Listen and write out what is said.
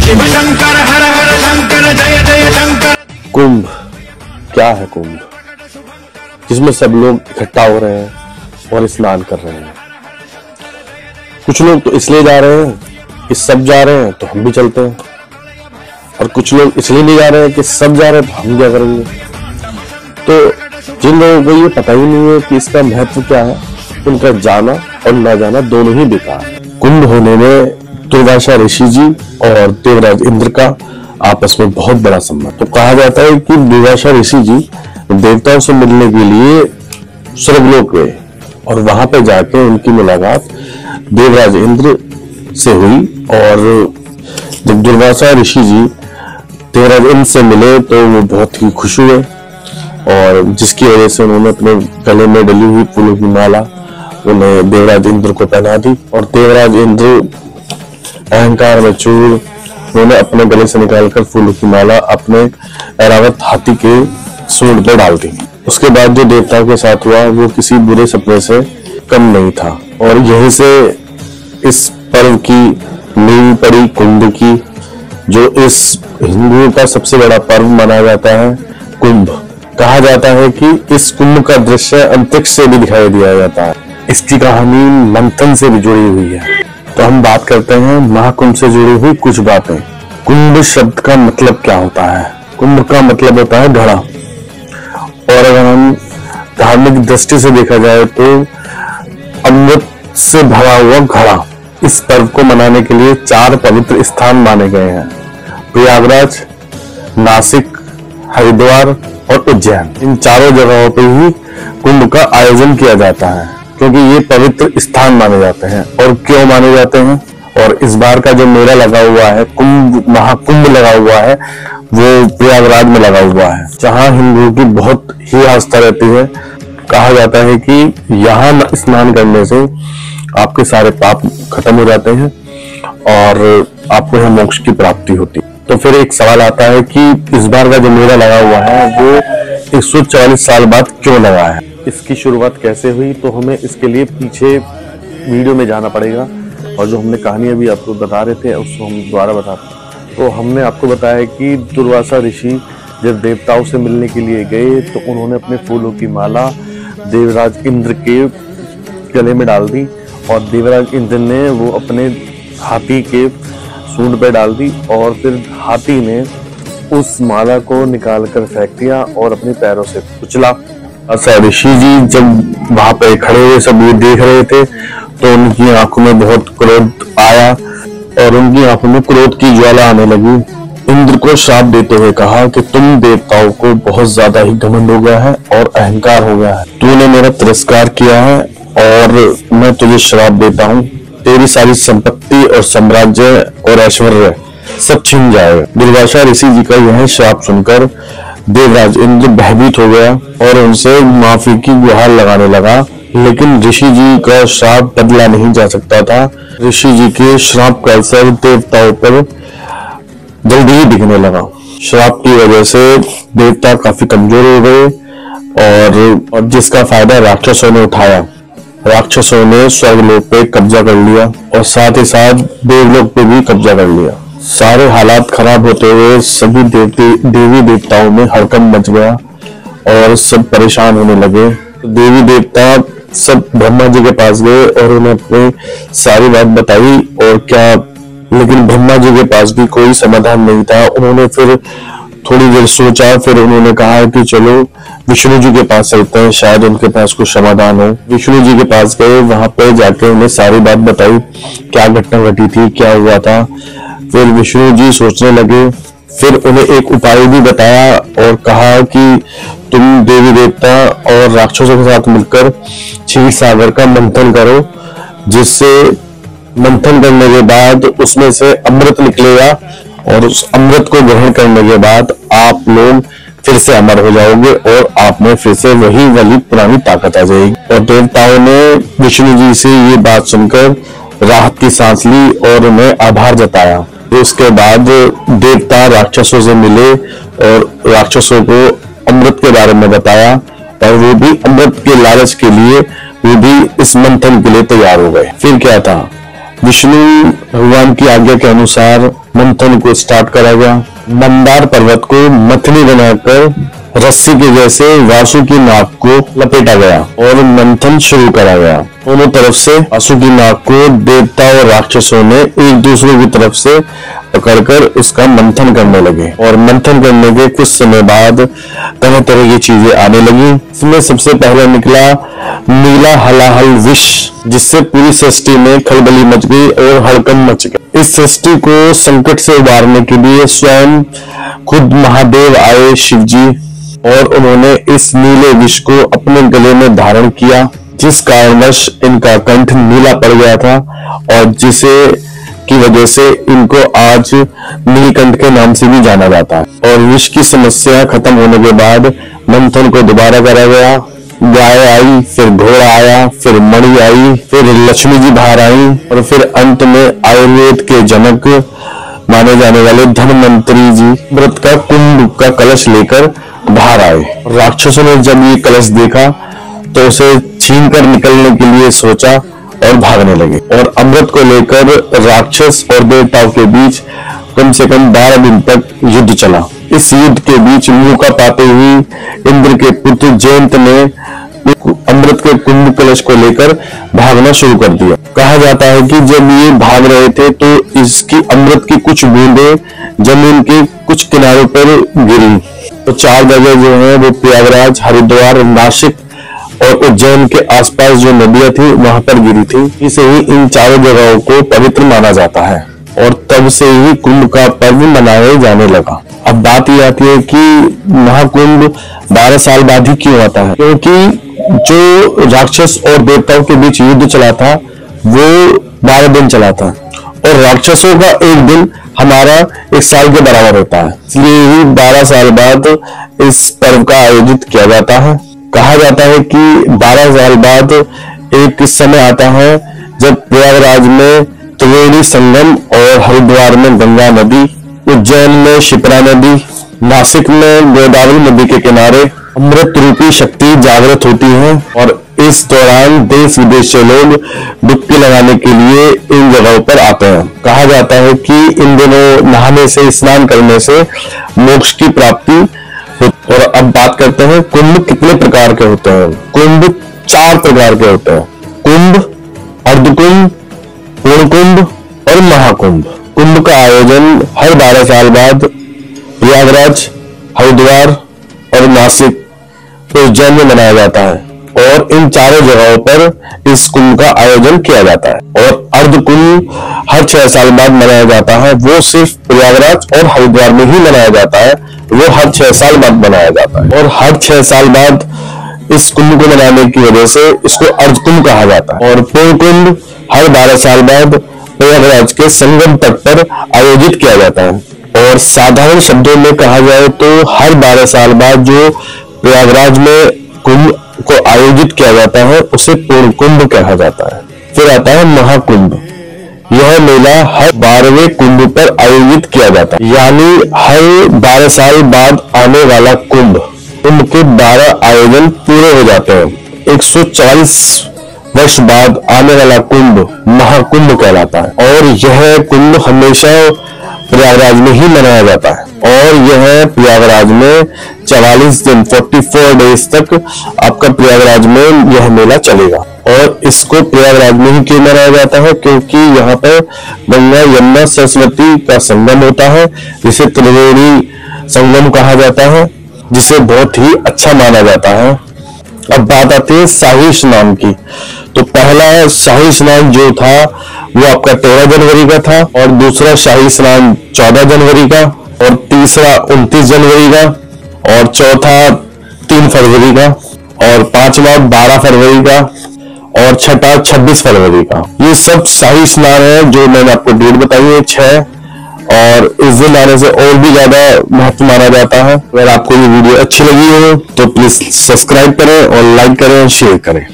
शिव शंकर हर हर शंकर जय जय शंकर। कुंभ क्या है? कुंभ जिसमें सब लोग इकट्ठा हो रहे हैं और स्नान कर रहे हैं। कुछ लोग तो इसलिए जा रहे हैं कि सब जा रहे हैं तो हम भी चलते हैं, और कुछ लोग इसलिए नहीं जा रहे हैं कि सब जा रहे हैं तो हम क्या करेंगे। तो जिन लोगों को ये पता ही नहीं है कि इसका महत्व क्या है, उनका जाना और न जाना दोनों ही बेकार है। कुंभ होने में दुर्वासा ऋषि जी और देवराज इंद्र का आपस में बहुत बड़ा संबंध। तो कहा जाता है कि दुर्वासा ऋषि जी देवताओं से मिलने के लिए स्वर्गलोक गए और वहां पे जाके उनकी मुलाकात देवराज इंद्र से हुई। और जब दुर्वासा ऋषि जी देवराज इंद्र से मिले तो वो बहुत ही खुश हुए, और जिसकी वजह से उन्होंने अपने गले में डली हुई फूलों की माला उन्हें देवराज इंद्र को पहना दी। और देवराज इंद्र अहंकार में चूर उन्होंने अपने गले से निकालकर फूलों की माला अपने ऐरावत हाथी के सूंड पर डाल दी। उसके बाद जो देवताओं के साथ हुआ वो किसी बुरे सपने से कम नहीं था, और यहीं से इस पर्व की नींव पड़ी कुंभ की, जो इस हिंदुओं का सबसे बड़ा पर्व माना जाता है कुंभ। कहा जाता है कि इस कुंभ का दृश्य अंतरिक्ष से भी दिखाई दिया जाता है। इसकी कहानी मंथन से भी जुड़ी हुई है। तो हम बात करते हैं महाकुंभ से जुड़ी हुई कुछ बातें। कुंभ शब्द का मतलब क्या होता है? कुंभ का मतलब होता है घड़ा, और अगर हम धार्मिक दृष्टि से देखा जाए तो अमृत से भरा हुआ घड़ा। इस पर्व को मनाने के लिए 4 पवित्र स्थान माने गए हैं: प्रयागराज, नासिक, हरिद्वार और उज्जैन। इन चारों जगहों पर ही कुंभ का आयोजन किया जाता है, क्योंकि ये पवित्र स्थान माने जाते हैं। और क्यों माने जाते हैं? और इस बार का जो मेला लगा हुआ है, कुंभ महाकुंभ लगा हुआ है, वो प्रयागराज में लगा हुआ है, जहां हिंदुओं की बहुत ही आस्था रहती है। कहा जाता है कि यहाँ स्नान करने से आपके सारे पाप खत्म हो जाते हैं और आपको यहाँ मोक्ष की प्राप्ति होती है। तो फिर एक सवाल आता है कि इस बार का जो मेला लगा हुआ है वो 144 साल बाद क्यों लगा है? इसकी शुरुआत कैसे हुई? तो हमें इसके लिए पीछे वीडियो में जाना पड़ेगा, और जो हमने कहानी अभी आपको बता रहे थे उसको हम दोबारा बताते हैं। तो हमने आपको बताया कि दुर्वासा ऋषि जब देवताओं से मिलने के लिए गए तो उन्होंने अपने फूलों की माला देवराज इंद्र के गले में डाल दी, और देवराज इंद्र ने वो अपने हाथी के सूंड पे डाल दी, और फिर हाथी ने उस माला को निकाल कर फेंक दिया और अपने पैरों से कुचला। ऋषि जी जब वहां पे खड़े हुए सब ये देख रहे थे तो उनकी आंखों में बहुत क्रोध आया, और उनकी आंखों में क्रोध की ज्वाला आने लगी। इंद्र को श्राप देते हुए कहा कि तुम देवताओं को बहुत ज्यादा ही घमंड हो गया है और अहंकार हो गया है। तूने मेरा तिरस्कार किया है और मैं तुझे श्राप देता हूँ, तेरी सारी संपत्ति और साम्राज्य और ऐश्वर्य सब छिन जाएगा। दुर्वासा ऋषि जी का यह श्राप सुनकर देवराज इंद्र भयभीत हो गया और उनसे माफी की गुहार लगाने लगा, लेकिन ऋषि जी का श्राप बदला नहीं जा सकता था। ऋषि जी के श्राप का असर देवताओं पर जल्दी ही दिखने लगा। श्राप की वजह से देवता काफी कमजोर हो गए, और जिसका फायदा राक्षसों ने उठाया। राक्षसों ने स्वर्गलोक पे कब्जा कर लिया और साथ ही साथ देवलोक पे भी कब्जा कर लिया। सारे हालात खराब होते हुए सभी देवी देवताओं में हड़कंप मच गया और सब परेशान होने लगे। देवी देवता सब ब्रह्मा जी के पास गए और उन्हें अपनी सारी बात बताई, और क्या, लेकिन ब्रह्मा जी के पास भी कोई समाधान नहीं था। उन्होंने फिर थोड़ी देर सोचा, फिर उन्होंने कहा कि चलो विष्णु जी के पास चलते हैं, शायद उनके पास कुछ समाधान हो। विष्णु जी के पास गए, वहां पे जाके उन्हें सारी बात बताई, क्या घटना घटी थी, क्या हुआ था। फिर विष्णु जी सोचने लगे, फिर उन्हें एक उपाय भी बताया और कहा कि तुम देवी देवता और राक्षसों के साथ मिलकर क्षीर सागर का मंथन करो, जिससे मंथन करने के बाद उसमें से अमृत निकलेगा, और उस अमृत को ग्रहण करने के बाद आप लोग फिर से अमर हो जाओगे और आप में फिर से वही वाली पुरानी ताकत आ जाएगी। और देवताओं ने विष्णु जी से ये बात सुनकर राहत की सांस ली और उन्हें आभार जताया। तो उसके बाद देवता राक्षसों से मिले और राक्षसों को अमृत के बारे में बताया, और वो भी अमृत के लालच के लिए वो भी इस मंथन के लिए तैयार हो गए। फिर क्या था, विष्णु भगवान की आज्ञा के अनुसार मंथन को स्टार्ट करा गया। मंदार पर्वत को मथनी बनाकर रस्सी के जैसे वासुकी नाग को लपेटा गया और मंथन शुरू करा गया। दोनों तरफ से वासुकी नाग को देवता और राक्षसों ने एक दूसरे की तरफ से पकड़कर उसका मंथन करने लगे और मंथन करने के कुछ समय बाद तरह तरह की चीजें आने लगी। इसमें सबसे पहले निकला नीला हलाहल विष, जिससे पूरी सृष्टि में खलबली मच गई और हड़कंप मच गया। इस सृष्टि को संकट से उबारने के लिए स्वयं खुद महादेव आए शिव जी, और उन्होंने इस नीले विष को अपने गले में धारण किया, जिस कारणवश इनका कंठ नीला पड़ गया था और जिसे की वजह से इनको आज नीलकंठ के नाम से भी जाना जाता है। और विष की समस्या खत्म होने के बाद मंथन को दोबारा करा गया। गाय आई, फिर घोड़ा आया, फिर मणि आई, फिर लक्ष्मी जी बाहर आई और फिर अंत में आयुर्वेद के जनक माने जाने वाले धनवंतरी जी व्रत का कुंभ का कलश लेकर बाहर आए। राक्षसों ने जब ये कलश देखा तो उसे छीनकर निकलने के लिए सोचा और भागने लगे और अमृत को लेकर राक्षस और देवताओं के बीच कम से कम 12 दिन तक युद्ध चला। इस युद्ध के बीच मौका पाते हुए इंद्र के पुत्र जयंत ने अमृत के कुंभ कलश को लेकर भागना शुरू कर दिया। कहा जाता है कि जब ये भाग रहे थे तो इसकी अमृत की कुछ बूंदें जमीन के कुछ किनारों पर गिरी। तो 4 जगह जो है वो प्रयागराज, हरिद्वार, नासिक और उज्जैन के आसपास जो नदियां थी वहां पर गिरी थी। इसे ही इन 4 जगहों को पवित्र माना जाता है और तब से ही कुंभ का पर्व मनाया जाने लगा। अब बात ये आती है कि महाकुंभ 12 साल बाद ही क्यों आता है, क्योंकि जो राक्षस और देवताओं के बीच युद्ध चला था वो 12 दिन चला था और राक्षसों का एक दिन हमारा 1 साल के बराबर होता है, इसलिए ही 12 साल बाद इस पर्व का आयोजित किया जाता है। कहा जाता है कि 12 साल बाद एक समय आता है जब प्रयागराज में त्रिवेणी संगम और हरिद्वार में गंगा नदी, उज्जैन में शिप्रा नदी, नासिक में गोदावरी नदी के किनारे अमृत रूपी शक्ति जागृत होती है और इस दौरान देश विदेश से लोग डुबकी लगाने के लिए इन जगहों पर आते हैं। कहा जाता है कि इन दिनों नहाने से, स्नान करने से मोक्ष की प्राप्ति। और अब बात करते हैं कुंभ कितने प्रकार के होते हैं। कुंभ 4 प्रकार के होते हैं, कुंभ, अर्धकुंभ, पूर्ण कुंभ और महाकुंभ। कुंभ का आयोजन हर 12 साल बाद प्रयागराज, हरिद्वार और नासिक, उज्जैन में मनाया जाता है और इन 4 जगहों पर इस कुंभ का आयोजन किया जाता है। और अर्धकुंभ हर 6 साल बाद मनाया जाता है, वो सिर्फ प्रयागराज और हरिद्वार में ही मनाया जाता है, वो हर 6 साल बाद मनाया जाता है। और हर 6 साल बाद इस कुंभ को मनाने की वजह से इसको अर्धकुंभ कहा जाता है। और पूर्ण कुंभ हर 12 साल बाद प्रयागराज के संगम तट पर आयोजित किया जाता है। और साधारण शब्दों में कहा जाए तो हर 12 साल बाद जो प्रयागराज में कुंभ को आयोजित किया जाता है उसे पूर्ण कुंभ कहा जाता है। फिर आता है महाकुंभ। यह मेला हर 12वें कुंभ पर आयोजित किया जाता है, यानी हर 12 साल बाद आने वाला कुंभ के 12 आयोजन पूरे हो जाते हैं। 140 वर्ष बाद आने वाला कुंभ महाकुंभ कहलाता है और यह कुंभ हमेशा प्रयागराज में ही मनाया जाता है। और यह प्रयागराज में 44 दिन 44 डेज तक आपका प्रयागराज में यह मेला चलेगा। और इसको प्रयागराज में ही क्यों मनाया जाता है, क्योंकि यहाँ पर गंगा, यमुना, सरस्वती का संगम होता है, जिसे त्रिवेणी संगम कहा जाता है, जिसे बहुत ही अच्छा माना जाता है। अब बात आती है शाही स्नान की। तो पहला शाही स्नान जो था वो आपका 13 जनवरी का था और दूसरा शाही स्नान 14 जनवरी का और तीसरा 29 जनवरी का और चौथा 3 फरवरी का और 5वां 12 फरवरी का और छठा 26 फरवरी का। ये सब शाही स्नान है जो मैंने आपको डेट बताई है 6, और इस दिन आने से और भी ज्यादा महत्व माना जाता है। अगर आपको ये वीडियो अच्छी लगी हो तो प्लीज सब्सक्राइब करें और लाइक करें और शेयर करें।